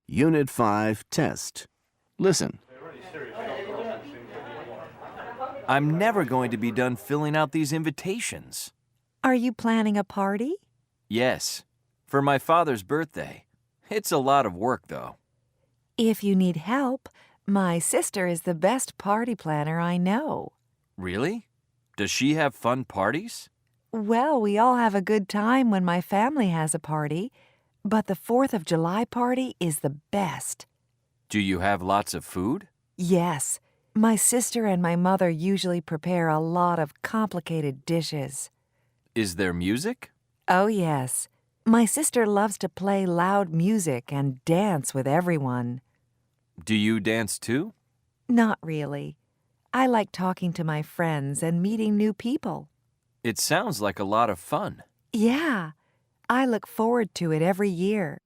Unit 5 test. Listen. I'm never going to be done filling out these invitations. Are you planning a party? Yes, for my father's birthday. It's a lot of work, though. If you need help, my sister is the best party planner I know. Really? Does she have fun parties? Well, we all have a good time when my family has a party, but the 4th of July party is the best. Do you have lots of food? Yes, my sister and my mother usually prepare a lot of complicated dishes. Is there music? Oh, yes. My sister loves to play loud music and dance with everyone. Do you dance too? Not really. I like talking to my friends and meeting new people. It sounds like a lot of fun. Yeah, I look forward to it every year.